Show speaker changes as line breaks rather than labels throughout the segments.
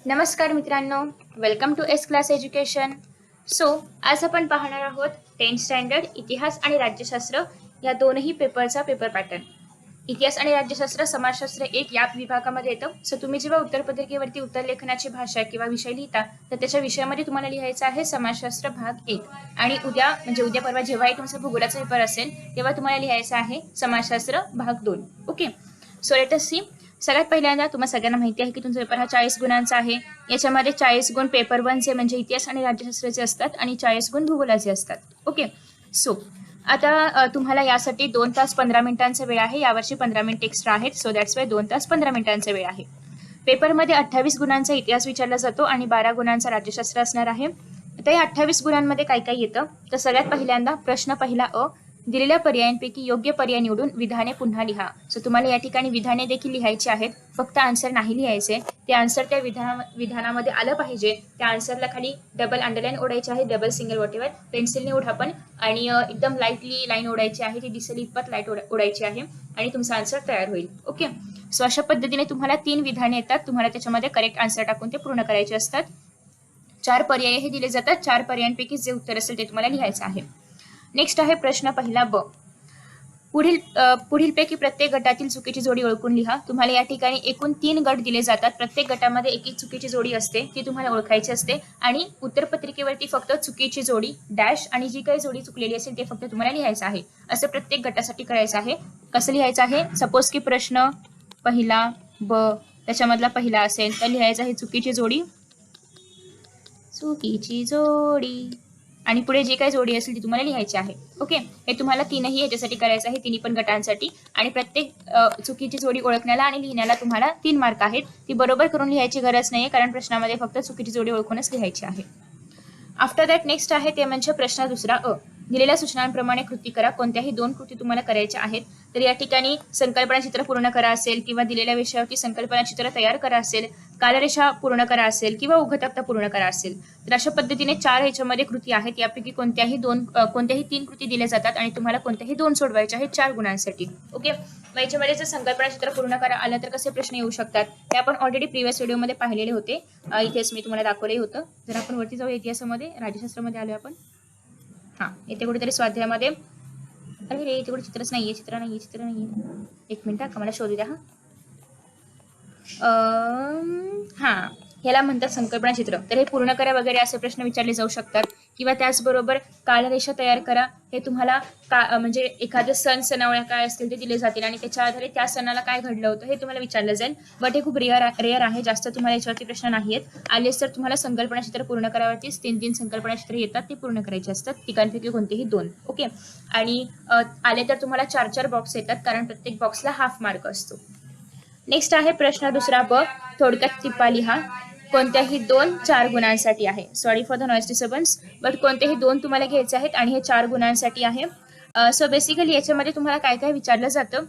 नमस्कार मित्रांनो, welcome to S class education. आज आपण पाहणार आहोत 10th स्टँडर्ड इतिहास आणि राज्यशास्त्र या दोनही पेपरचा पेपर पॅटर्न. इतिहास आणि राज्यशास्त्र समाजशास्त्र 1 या विभागामध्ये येतं. तुम्ही जेव्हा उत्तरपत्रिकेवरती उत्तरलेखनाची भाषा किंवा विषय लिहिता तर त्याच्या विषयामध्ये तुम्हाला लिहायचं आहे समाजशास्त्र भाग 1 आणि उद्या परवा जेव्हाही तुमचा भूगोलाचा पेपर असेल तेव्हा तुम्हाला लिहायचं आहे समाजशास्त्र भाग 2. Okay, so let us see. सगळ्यात पहिल्यांदा तुम्हाला सगळ्यांना माहिती आहे की तुमचा पेपर हा 40 गुणांचा आहे. याच्यामध्ये 40 गुण पेपर 1चे म्हणजे इतिहास आणि राज्यशास्त्राचे असतात आणि 40 गुण भूगोलाचे असतात. ओके, सो आता तुम्हाला यासाठी 2 तास 15 मिनिटांचा वेळ आहे. यावर्षी 15 मिनिट एक्स्ट्रा आहेत, सो दॅट्स वाय 2 तास 15 मिनिटांचा वेळ आहे. पेपरमध्ये 28 गुणांचा इतिहास विचारला जातो आणि 12 गुणांचा राज्यशास्त्र असणार आहे. आता या 28 गुणांमध्ये काय काय येतं तर सगळ्यात पहिल्यांदा प्रश्न पहिला अ, दिलेल्या पर्यायांपैकी योग्य पर्याय निवडून विधाने पुन्हा लिहा. सो तुम्हाला या ठिकाणी विधाने देखील लिहायची आहेत, फक्त आन्सर नाही लिहायचे. ते आन्सर त्या विधानामध्ये आलं पाहिजे. त्या आन्सरला खाली डबल अंडरलाईन ओढायची आहे, डबल सिंगल वॉटेवर पेन्सिलने ओढा पण, आणि एकदम लाईटली लाईन ओढायची आहे, ती दिसेल इतपत लाईट ओढायची आहे आणि तुमचा आन्सर तयार होईल. ओके, सो अशा पद्धतीने तुम्हाला 3 विधाने येतात. तुम्हाला त्याच्यामध्ये करेक्ट आन्सर टाकून ते पूर्ण करायचे असतात. 4 पर्याय हे दिले जातात. 4 पर्यायांपैकी जे उत्तर असेल ते तुम्हाला लिहायचं आहे. नेक्स्ट आहे प्रश्न पहिला ब, पुढीलपैकी प्रत्येक गटातील चुकीची जोडी ओळखून लिहा. तुम्हाला या ठिकाणी एकूण 3 गट दिले जातात. प्रत्येक गटामध्ये एक चुकीची जोडी असते, ती तुम्हाला ओळखायची असते आणि उत्तरपत्रिकेवरती फक्त चुकीची जोडी डॅश आणि जी काही जोडी चुकलेली असेल ते फक्त तुम्हाला लिहायचं आहे. असं प्रत्येक गटासाठी करायचं आहे. कसं लिहायचं आहे, सपोज की प्रश्न पहिला ब त्याच्यामधला पहिला असेल तर लिहायचं आहे चुकीची जोडी आणि पुढे जी काही जोडी असेल ती तुम्हाला लिहायची आहे. ओके, हे तुम्हाला तीनही याच्यासाठी करायचं आहे, तिन्ही पण गटांसाठी. आणि प्रत्येक चुकीची जोडी ओळखण्याला आणि लिहिण्याला तुम्हाला 3 मार्क आहेत. ती बरोबर करून लिहायची गरज नाहीये, कारण प्रश्नामध्ये फक्त चुकीची जोडी ओळखूनच लिहायची आहे. आफ्टर दॅट नेक्स्ट आहे ते म्हणजे प्रश्न दुसरा अ, दिलेल्या सूचनांप्रमाणे कृती करा. कोणत्याही 2 कृती तुम्हाला करायच्या आहेत. तर या ठिकाणी संकल्पना चित्र पूर्ण करा असेल किंवा दिलेल्या विषयावरती संकल्पना चित्र तयार करा असेल, कालरेषा पूर्ण करा असेल किंवा उघतक्ता पूर्ण करा असेल. तर अशा पद्धतीने 4 ह्याच्यामध्ये कृती आहेत. यापैकी कोणत्याही 3 कृती दिल्या जातात आणि तुम्हाला कोणत्याही 2 सोडवायच्या आहेत 4 गुणांसाठी. ओके, याच्यामध्ये जर संकल्पना चित्र पूर्ण करा आलं तर कसे प्रश्न येऊ शकतात ते आपण ऑलरेडी प्रिव्हियस व्हिडिओमध्ये पाहिलेले होते. इथेच मी तुम्हाला दाखवले होतं. जर आपण वरती जाऊ इतिहासामध्ये राज्यशास्त्रामध्ये आलोय आपण. हां, इथे कुठेतरी स्वाध्यायामध्ये, अरे रे इथे कुठे चित्र नाहीये. एक मिनिट का मला शोधू द्या. हां, ह्याला म्हणतात संकल्पना चित्र. तर हे पूर्ण करा वगैरे असे प्रश्न विचारले जाऊ शकतात. किंवा त्याचबरोबर कालरेषा तयार करा, हे तुम्हाला म्हणजे एखादे सणावळ्या काय असतील ते दिले जातील आणि त्याच्या आधारे त्या सणाला काय घडलं होतं हे तुम्हाला विचारलं जाईल. बट हे खूप रेअर आहे, जास्त तुम्हाला याच्यावरती प्रश्न नाही आहेत. आलेच तर तुम्हाला संकल्पना चित्र पूर्ण करावरतीच 3 संकल्पना चित्र येतात, ते पूर्ण करायचे असतात. तिघांपैकी कोणतेही 2. ओके, आणि आले तर तुम्हाला 4 बॉक्स येतात, कारण प्रत्येक बॉक्सला हाफ मार्क असतो. नेक्स्ट आहे प्रश्न दुसरा ब, थोडक्यात टिपा लिहा. कोणत्याही 2 4 गुणांसाठी आहे. Sorry for the noise disturbance, but कोणतेही 2 तुम्हाला घ्यायचे आहेत आणि हे 4 गुणांसाठी आहे. सो बेसिकली याच्यामध्ये तुम्हाला काय काय विचारलं जातं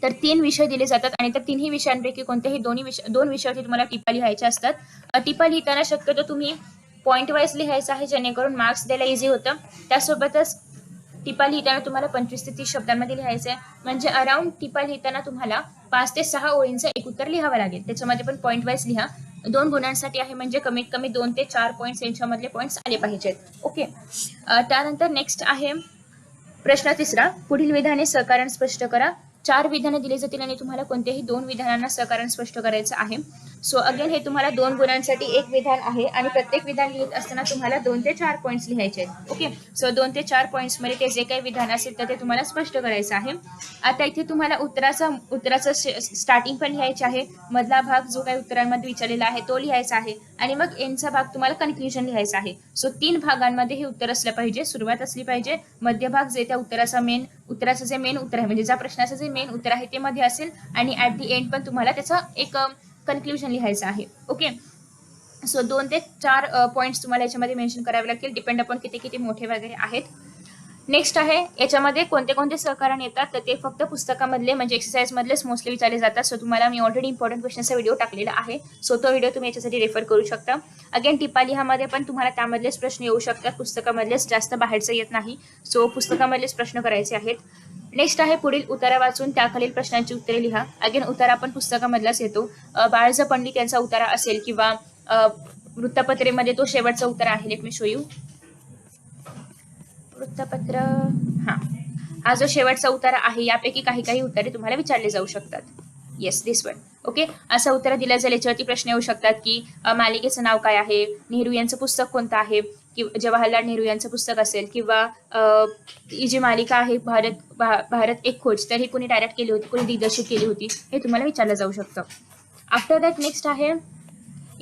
तर 3 विषय दिले जातात आणि त्या 3ही विषयांपैकी कोणत्याही 2 विषयावरती तुम्हाला टिपा लिहायच्या असतात. टिपा लिहिताना शक्यतो तुम्ही पॉईंट वाईज लिहायचं आहे, जेणेकरून मार्क्स द्यायला इझी होतं. त्यासोबतच टिपा लिहिताना तुम्हाला 25 ते 30 शब्दांमध्ये लिहायचं आहे. म्हणजे अराउंड टिपा लिहिताना तुम्हाला 5 ते 6 ओळींचं एक उत्तर लिहावं लागेल. त्याच्यामध्ये पण पॉईंट वाईज लिहा. 2 गुणांसाठी आहे म्हणजे कमीत कमी 2 ते 4 पॉईंट्स यांच्यामधले पॉईंट्स आले पाहिजेत. ओके, त्यानंतर नेक्स्ट आहे प्रश्न तिसरा, पुढील विधाने सहकारण स्पष्ट करा. 4 विधाने दिली जातील आणि तुम्हाला कोणत्याही 2 विधानांना सहकारण स्पष्ट करायचं आहे. सो अगेन हे तुम्हाला 2 गुणांसाठी एक विधान आहे आणि प्रत्येक विधान लिहित असताना तुम्हाला 2 ते 4 पॉईंट्स लिहायचे आहेत. ओके, सो 2 ते 4 पॉईंट्समध्ये ते जे काही विधान असेल तर ते तुम्हाला स्पष्ट करायचं आहे. आता इथे तुम्हाला उत्तराचं स्टार्टिंग पण लिहायचे आहे. मधला भाग जो काही उत्तरांमध्ये विचारलेला आहे तो लिहायचा आहे आणि मग एंडचा भाग तुम्हाला कन्क्ल्युजन लिहायचा आहे. सो 3 भागांमध्ये हे उत्तर असलं पाहिजे. सुरुवात असली पाहिजे, मध्यभाग जे त्या उत्तराचं जे मेन उत्तर आहे म्हणजे ज्या प्रश्नाचं जे मेन उत्तर आहे ते मध्ये असेल आणि ऍट दी एंड पण तुम्हाला त्याचा एक कन्क्ल्युजन लिहायचं आहे. ओके, सो 2 ते 4 पॉईंट्स तुम्हाला याच्यामध्ये मेन्शन करावे लागतील, डिपेंड अपॉन किती मोठे वगैरे आहेत. नेक्स्ट आहे याच्यामध्ये कोणते सहकारण येतात तर ते फक्त पुस्तकामधले म्हणजे एक्सरसाइज मधलेच मोस्टली विचारले जातात. सो तुम्हाला मी ऑलरेडी इम्पॉर्टंट क्वेश्चनचा व्हिडिओ टाकलेला आहे, सो तो व्हिडिओ तुम्ही याच्यासाठी रेफर करू शकता. अगेन टिपा लिहामध्ये पण तुम्हाला त्यामधलेच प्रश्न येऊ शकतात, पुस्तकामधलेच, जास्त बाहेरचं येत नाही. सो पुस्तकामधलेच प्रश्न करायचे आहेत. नेक्स्ट आहे पुढील उतारा वाचून त्याखालील प्रश्नांची उत्तरे लिहा. अगेन उतारा पण पुस्तकामधलाच येतो. बाळासाहेब पंडित यांचा उतारा असेल किंवा वृत्तपत्रेमध्ये तो शेवटचा उत्तर आहे. Let me show you. वृत्तपत्र, हा, हा जो शेवटचा उत्तर आहे यापैकी काही उत्तरे तुम्हाला विचारले जाऊ शकतात. येस, दिस वन. ओके, असं उत्तर दिलं जाईल. याच्यावरती प्रश्न येऊ शकतात की मालिकेचं नाव काय आहे, नेहरू यांचं पुस्तक कोणतं आहे, किंवा जवाहरलाल नेहरू यांचं पुस्तक असेल, किंवा ही जी मालिका आहे भारत एक खोज, तर ही कोणी डायरेक्ट केली होती, कोणी दिग्दर्शित केली होती, हे तुम्हाला विचारलं जाऊ शकतं. आफ्टर दॅट नेक्स्ट आहे,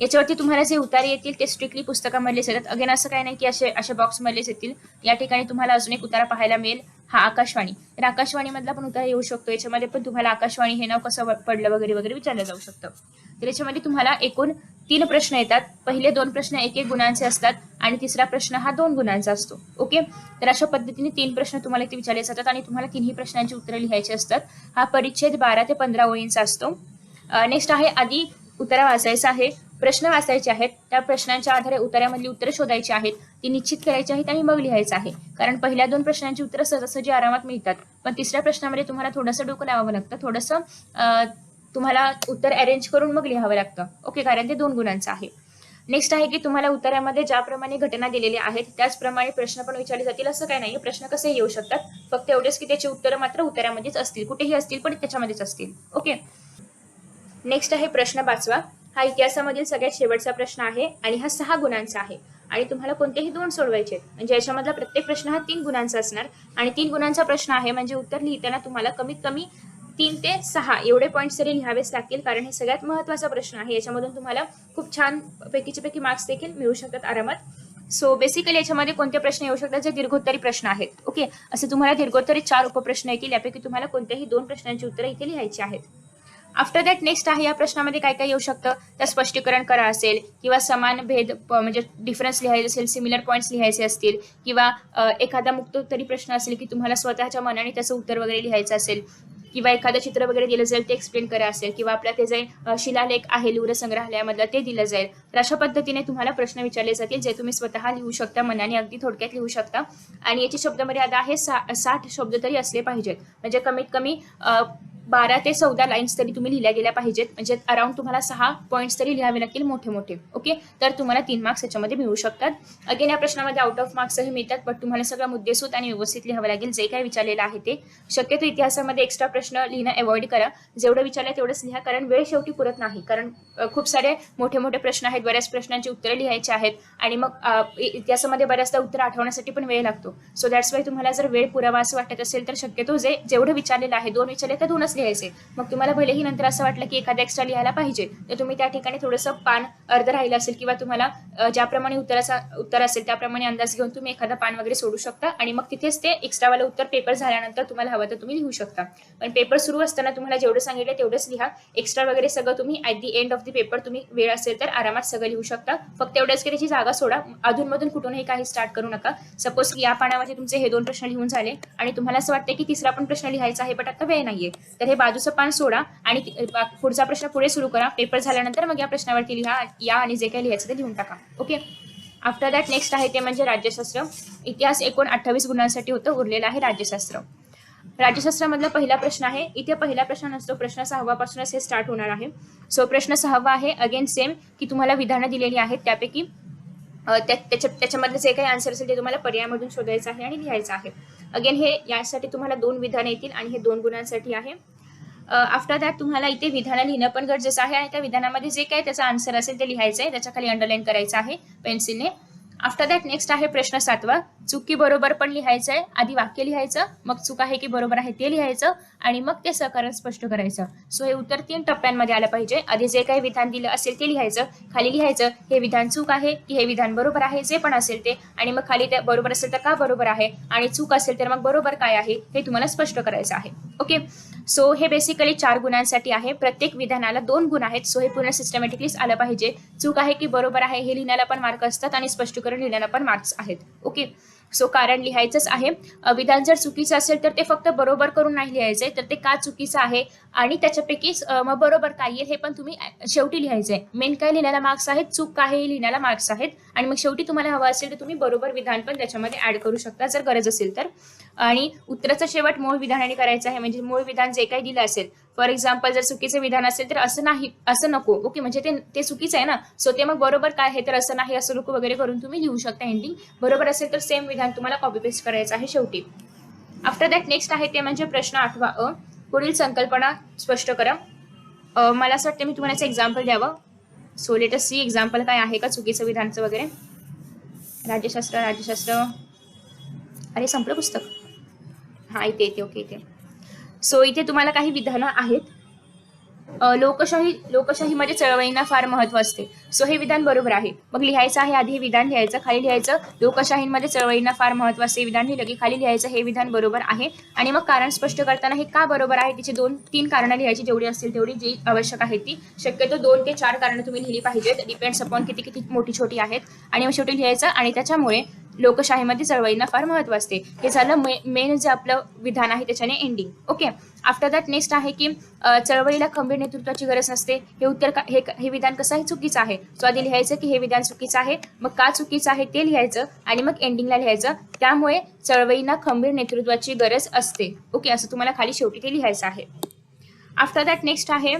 याच्यावरती तुम्हाला जे उतारे येतील ते स्ट्रिक्टली पुस्तकामधलेच येतात. अगेन असं काही नाही की असे बॉक्समधलेच येतील. या ठिकाणी तुम्हाला अजून एक उतारा पाहायला मिळेल, हा आकाशवाणी. तर आकाशवाणीमधला पण उतारा येऊ शकतो. याच्यामध्ये पण तुम्हाला आकाशवाणी हे नाव कसं पडलं वगैरे वगैरे विचारलं जाऊ शकतं. तर याच्यामध्ये तुम्हाला एकूण 3 प्रश्न येतात. पहिले 2 प्रश्न 1-1 गुणांचे असतात आणि तिसरा प्रश्न हा 2 गुणांचा असतो. ओके, तर अशा पद्धतीने 3 प्रश्न तुम्हाला इथे विचारले जातात आणि तुम्हाला 3ही प्रश्नांची उत्तरं लिहायची असतात. हा परिच्छेद 12 ते 15 ओळींचा असतो. नेक्स्ट आहे, आधी उत्तर वाचायचं आहे, प्रश्न वाचायचे आहेत, त्या प्रश्नांच्या आधारे उत्तरामधली उत्तरं शोधायची आहेत, ती निश्चित करायची आहेत आणि मग लिहायचं आहे. कारण पहिल्या 2 प्रश्नांची उत्तरं सहजासहजी आरामात मिळतात, पण तिसऱ्या प्रश्नामध्ये तुम्हाला थोडंसं डोकं लावावं लागतं, थोडंसं तुम्हाला उत्तर अरेंज करून मग लिहावं लागतं. ओके, कारण ते 2 गुणांचं आहे. नेक्स्ट आहे की तुम्हाला उत्तरामध्ये ज्याप्रमाणे घटना दिलेल्या आहेत त्याचप्रमाणे प्रश्न पण विचारले जातील, असं काय नाही. प्रश्न कसे येऊ शकतात, फक्त एवढेच की त्याची उत्तरं मात्र उत्तरामध्येच असतील, कुठेही असतील पण त्याच्यामध्येच असतील. ओके, नेक्स्ट आहे प्रश्न 5वा. हा इतिहासामधील सगळ्यात शेवटचा प्रश्न आहे आणि हा 6 गुणांचा आहे आणि तुम्हाला कोणतेही 2 सोडवायचे आहेत. म्हणजे याच्यामधला प्रत्येक प्रश्न हा 3 गुणांचा असणार आणि 3 गुणांचा प्रश्न आहे म्हणजे उत्तर लिहिताना तुम्हाला कमीत कमी 3 ते 6 एवढे पॉईंट्स तरी लिहावेच लागतील, कारण हे सगळ्यात महत्त्वाचा प्रश्न आहे. याच्यामधून तुम्हाला खूप छान पैकी मार्क्स देखील मिळू शकतात आरामात. सो बेसिकली याच्यामध्ये कोणते प्रश्न येऊ शकतात, जे दीर्घोत्तरी प्रश्न आहेत. ओके, असे तुम्हाला दीर्घोत्तरी 4 उपप्रश्न येतील, यापैकी तुम्हाला कोणत्याही 2 प्रश्नांची उत्तरं इथे लिहायची आहेत. आफ्टर दॅट नेक्स्ट आहे, या प्रश्नामध्ये काय काय येऊ शकतं, तर स्पष्टीकरण करा असेल, किंवा समान भेद म्हणजे डिफरन्स लिहायचे असेल, सिमिलर पॉईंट्स लिहायचे असतील, किंवा एखादा मुक्तोत्तरी प्रश्न असेल की तुम्हाला स्वतःच्या मनाने त्याचं उत्तर वगैरे लिहायचं असेल, किंवा एखादं चित्र वगैरे दिलं जाईल ते एक्सप्लेन करा असेल, किंवा आपल्या ते जे शिलालेख आहे लूर संग्रहालयामधलं ते दिलं जाईल. तर अशा पद्धतीने तुम्हाला प्रश्न विचारले जातील, जे तुम्ही स्वतः लिहू शकता, मनाने अगदी थोडक्यात लिहू शकता. आणि याची शब्दमर्यादा आहे 60 शब्द तरी असले पाहिजेत, म्हणजे कमीत कमी 12 ते 14 लाईन्स तरी तुम्ही लिहिल्या गेल्या पाहिजेत, म्हणजे अराउंड तुम्हाला 6 पॉईंट्स तरी लिहावे लागतील मोठे मोठे. ओके, तर तुम्हाला 3 मार्क्स याच्यामध्ये मिळू शकतात. अगेन या प्रश्नामध्ये आउट ऑफ मार्क्सही मिळतात, बट तुम्हाला सगळं मुद्देसूद आणि व्यवस्थित लिहावं लागेल. जे काही विचारलेलं आहे ते शक्यतो इतिहासामध्ये एक्स्ट्रा प्रश्न लिहिणं अवॉइड करा. जेवढं विचारलं तेवढंच लिहा, कारण वेळ शेवटी पुरत नाही. कारण खूप सारे मोठे मोठे प्रश्न आहेत, बऱ्याच प्रश्नांची उत्तरं लिहायची आहेत आणि मग इतिहासामध्ये बऱ्याचदा उत्तर आठवण्यासाठी पण वेळ लागतो. सो दॅट्स वाय तुम्हाला जर वेळ पुरावा असं वाटत असेल तर शक्यतो जेवढं विचारलेलं आहे, 2 विचारले तर 2च लिहायचे. मग तुम्हाला भलेही नंतर असं वाटलं की एखादा एक्स्ट्रा लिहायला पाहिजे, तर तुम्ही त्या ठिकाणी थोडंसं पान अर्ध राहिलं असेल, किंवा तुम्हाला ज्याप्रमाणे उत्तर असेल त्याप्रमाणे अंदाज घेऊन तुम्ही एखादा पान वगैरे सोडू शकता आणि मग तिथेच ते एक्स्ट्रावालं उत्तर पेपर झाल्यानंतर तुम्हाला हवं तर तुम्ही लिहू शकता. पण पेपर सुरू असताना तुम्हाला जेवढं सांगितलं तेवढंच लिहा. एक्स्ट्रा वगैरे सगळं तुम्ही at the end of the paper तुम्ही वेळ असेल तर आरामात सगळं लिहू शकता. फक्त एवढंच की त्याची जागा सोडा, अधूनमधून कुठूनही काही स्टार्ट करू नका. सपोज की या पानामध्ये तुमचे हे 2 प्रश्न लिहून झाले आणि तुम्हाला असं वाटतं की तिसरा पण प्रश्न लिहायचा आहे, पण आता वेळ नाहीये, तर हे बाजूचं पान सोडा आणि पुढचा प्रश्न पुढे सुरू करा. पेपर झाल्यानंतर मग या प्रश्नावरती लिहा आणि जे काही लिहायचं ते लिहून टाका. ओके, आफ्टर दॅट नेक्स्ट आहे ते म्हणजे राज्यशास्त्र. इतिहास एकूण 28 गुणांसाठी होतं, उरलेलं आहे राज्यशास्त्र. राज्यशास्त्रामधला पहिला प्रश्न आहे, इथे पहिला प्रश्न नसतो, प्रश्न 6वा पासूनच हे स्टार्ट होणार आहे. सो प्रश्न 6वा आहे, अगेन सेम की तुम्हाला विधानं दिलेली आहेत, त्यापैकी त्याच्यामधले जे काही आन्सर असेल ते तुम्हाला पर्यायामधून शोधायचं आहे आणि लिहायचं आहे. अगेन हे यासाठी तुम्हाला 2 विधानं येतील आणि हे 2 गुणांसाठी आहे. आफ्टर दॅट तुम्हाला इथे विधानं लिहिणं पण गरजेचं आहे आणि त्या विधानामध्ये जे काही त्याचा आन्सर असेल ते लिहायचं आहे, त्याच्या खाली अंडरलाईन करायचं आहे पेन्सिलने. आफ्टर दॅट नेक्स्ट आहे प्रश्न 7वा. चुकी बरोबर पण लिहायचं आहे, आधी वाक्य लिहायचं, मग चूक आहे की बरोबर आहे ते लिहायचं आणि मग ते सहकारण स्पष्ट करायचं. सो हे उत्तर 3 टप्प्यांमध्ये आलं पाहिजे. आधी जे काही विधान दिलं असेल ते लिहायचं, खाली लिहायचं हे विधान चूक आहे की हे विधान बरोबर आहे, जे पण असेल ते, आणि मग खाली ते बरोबर असेल तर का बरोबर आहे आणि चूक असेल तर मग बरोबर काय आहे हे तुम्हाला स्पष्ट करायचं आहे. ओके, सो हे बेसिकली 4 गुणांसाठी आहे. प्रत्येक विधानाला 2 गुण आहेत. सो हे पूर्ण सिस्टमॅटिकलीच आलं पाहिजे. चूक आहे की बरोबर आहे हे लिहिण्याला पण मार्क असतात आणि स्पष्टीकरण लिहिण्याला पण मार्क्स आहेत. ओके, सो कारण लिहायचंच आहे. विधान जर चुकीचं असेल तर ते फक्त बरोबर करून नाही लिहायचंय, तर ते का चुकीचं आहे आणि त्याच्यापैकीच मग बरोबर काय येईल हे पण तुम्ही शेवटी लिहायचंय. मेन काय लिहिण्याला मार्क्स आहेत, चूक काय हे लिहिण्याला मार्क्स आहेत आणि मग शेवटी तुम्हाला हवं असेल तर तुम्ही बरोबर विधान पण त्याच्यामध्ये ऍड करू शकता जर गरज असेल तर. आणि उत्तराचा शेवट मूळ विधानाने करायचं आहे, म्हणजे मूळ विधान जे काही दिलं असेल फॉर एक्झाम्पल जर चुकीचे विधान असेल तर असं नाही, असं नको. ओके, म्हणजे ते चुकीचं आहे ना, सो ते मग बरोबर काय आहे तर असं नाही, असं नको वगैरे करून तुम्ही लिहू शकता एंडिंग. बरोबर असेल तर सेम विधान तुम्हाला कॉपी पेस्ट करायचं आहे शेवटी. आफ्टर दॅट नेक्स्ट आहे ते म्हणजे प्रश्न 8वा अ. पुढील संकल्पना स्पष्ट करा. मला असं वाटतं मी तुम्हाला याचं एक्झाम्पल द्यावं. So let us see example काय आहे का चुकीचं विधानचं वगैरे. राज्यशास्त्र अरे संपलं पुस्तक. हा इथे ओके इथे. सो इथे तुम्हाला काही विधानं आहेत. लोकशाहीमध्ये चळवळींना फार महत्व असते. सो हे विधान बरोबर आहे. मग लिहायचं आहे, आधी हे विधान लिहायचं, खाली लिहायचं लोकशाहीमध्ये चळवळींना फार महत्व असते, विधान लिहिलं की खाली लिहायचं हे विधान बरोबर आहे. आणि मग कारण स्पष्ट करताना हे का बरोबर आहे तिची 2-3 कारणं लिहायची, जेवढी असतील तेवढी, जी आवश्यक आहे ती. शक्यतो 2 ते 4 कारणं तुम्ही लिहिली पाहिजेत, डिपेंड्स अपॉन किती मोठी छोटी आहेत. आणि मग शेवटी लिहायचं आणि त्याच्यामुळे लोकशाहीमध्ये चळवळींना फार महत्व असते. हे झालं मेन जे आपलं विधान आहे त्याच्याने ending. Okay, after that next आहे की चळवळीला खंबीर नेतृत्वाची गरज नसते. हे उत्तर हे विधान कसं आहे चुकीचं आहे. सो आधी लिहायचं की हे विधान चुकीचं आहे, मग का चुकीचं आहे ते लिहायचं आणि मग एंडिंगला लिहायचं त्यामुळे चळवळींना खंबीर नेतृत्वाची गरज असते. ओके, असं तुम्हाला खाली शेवटी ते लिहायचं आहे. आफ्टर दॅट नेक्स्ट आहे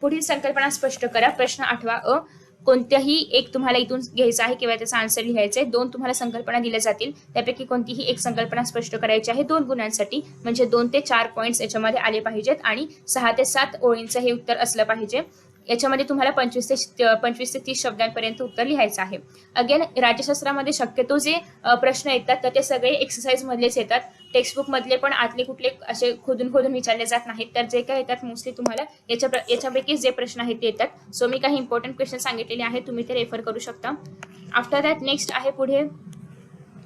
पुढील संकल्पना स्पष्ट करा. प्रश्न 8वा अ. कोणत्याही एक तुम्हाला इथून घ्यायचं आहे किंवा त्याचा आन्सर लिहायचा आहे. 2 तुम्हाला संकल्पना दिल्या जातील, त्यापैकी कोणतीही एक संकल्पना स्पष्ट करायची आहे 2 गुणांसाठी. म्हणजे 2 ते 4 पॉईंट्स याच्यामध्ये आले पाहिजेत आणि 6 ते 7 ओळींचं हे उत्तर असलं पाहिजे. याच्यामध्ये तुम्हाला 25 ते 30 शब्दांपर्यंत उत्तर लिहायचं आहे. अगेन राज्यशास्त्रामध्ये शक्यतो जे प्रश्न येतात तर ते सगळे एक्सरसाइज मधलेच येतात. टेक्स्टबुक मधले पण आतले कुठले असे खोदून विचारले जात नाहीत. तर जे काय येतात मोस्टली तुम्हाला याच्यापैकी जे प्रश्न आहेत ते येतात. सो मी काही इम्पॉर्टंट क्वेश्चन सांगितलेले आहेत, तुम्ही ते रेफर करू शकता. आफ्टर दॅट नेक्स्ट आहे पुढे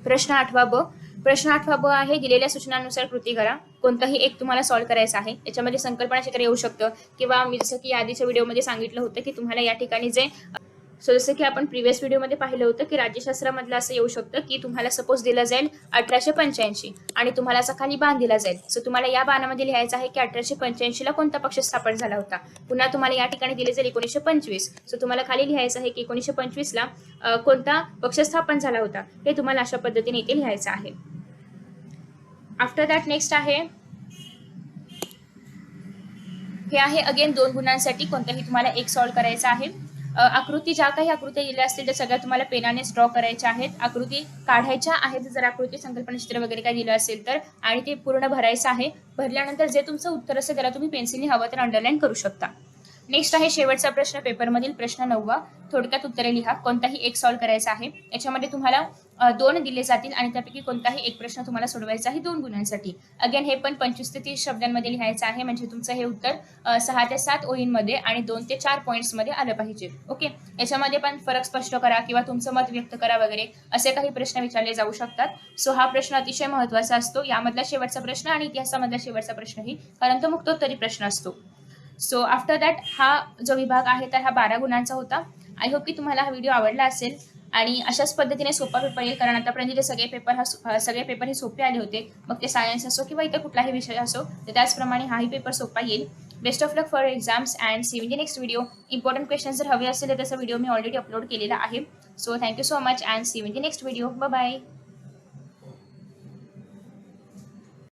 प्रश्न 8वा ब. प्रश्न 8वा ब आहे दिलेल्या सूचनांनुसार कृती करा. कोणताही एक तुम्हाला सॉल्व्ह करायचं आहे. याच्यामध्ये संकल्पना क्षेत्र येऊ शकतं किंवा मी जसं की आधीच्या व्हिडिओमध्ये सांगितलं होतं की तुम्हाला या ठिकाणी जे जसं की आपण प्रिव्हियस व्हिडिओमध्ये पाहिलं होतं की राज्यशास्त्रामधलं असं येऊ शकतं की तुम्हाला सपोज दिलं जाईल 1885 आणि तुम्हाला असा खाली बाण दिला जाईल. सो तुम्हाला या बाणामध्ये लिहायचं आहे की 1885 ला कोणता पक्ष स्थापन झाला होता. पुन्हा तुम्हाला या ठिकाणी दिले जाईल 1925. सो तुम्हाला खाली लिहायचं आहे की 1925 ला कोणता पक्ष स्थापन झाला होता. हे तुम्हाला अशा पद्धतीने इथे लिहायचं आहे. आफ्टर दॅट नेक्स्ट आहे हे आहे अगेन 2 गुणांसाठी कोणताही तुम्हाला एक सॉल्व्ह करायचा आहे. आकृती ज्या काही आकृत्या दिल्या असतील त्या सगळ्या तुम्हाला पेनानेच ड्रॉ करायच्या आहेत. आकृती काढायच्या आहेत जर आकृती संकल्पना चित्र वगैरे काय दिलं असेल तर, आणि ते पूर्ण भरायचं आहे. भरल्यानंतर जे तुमचं उत्तर असेल त्याला तुम्ही पेन्सिलने हवं तर अंडरलाईन करू शकता. नेक्स्ट आहे शेवटचा प्रश्न पेपरमधील प्रश्न 9वा. थोडक्यात उत्तरे लिहा. कोणताही एक सॉल्व्ह करायचा आहे. याच्यामध्ये तुम्हाला 2 दिले जातील आणि त्यापैकी कोणताही एक प्रश्न तुम्हाला सोडवायचा आहे 2 गुणांसाठी. अगेन हे पण 25 ते 30 शब्दांमध्ये लिहायचं आहे. म्हणजे तुमचं हे उत्तर 6 ते 7 ओळींमध्ये आणि 2 ते 4 पॉईंट्समध्ये आलं पाहिजे. ओके, याच्यामध्ये पण फरक स्पष्ट करा किंवा तुमचं मत व्यक्त करा वगैरे असे काही प्रश्न विचारले जाऊ शकतात. सो हा प्रश्न अतिशय महत्त्वाचा असतो. यामधला शेवटचा प्रश्न आणि इतिहासामधला शेवटचा प्रश्नही, कारण तो मुक्तोत्तरी प्रश्न असतो. सो आफ्टर दॅट हा जो विभाग आहे तर हा 12 गुणांचा होता. आय होप की तुम्हाला हा व्हिडिओ आवडला असेल आणि अशाच पद्धतीने सोपा पेपर येईल, कारण आतापर्यंत जे सगळे पेपर हे सोपे आले होते. मग ते सायन्स असो किंवा इतर कुठलाही विषय असो, तर त्याचप्रमाणे हाही पेपर सोपा येईल. Best of luck for exams and see in the next video. Important question जर हवे असेल तर त्याचा व्हिडिओ मी ऑलरेडी अपलोड केलेला आहे. So thank you so much and see in the next video. Bye bye.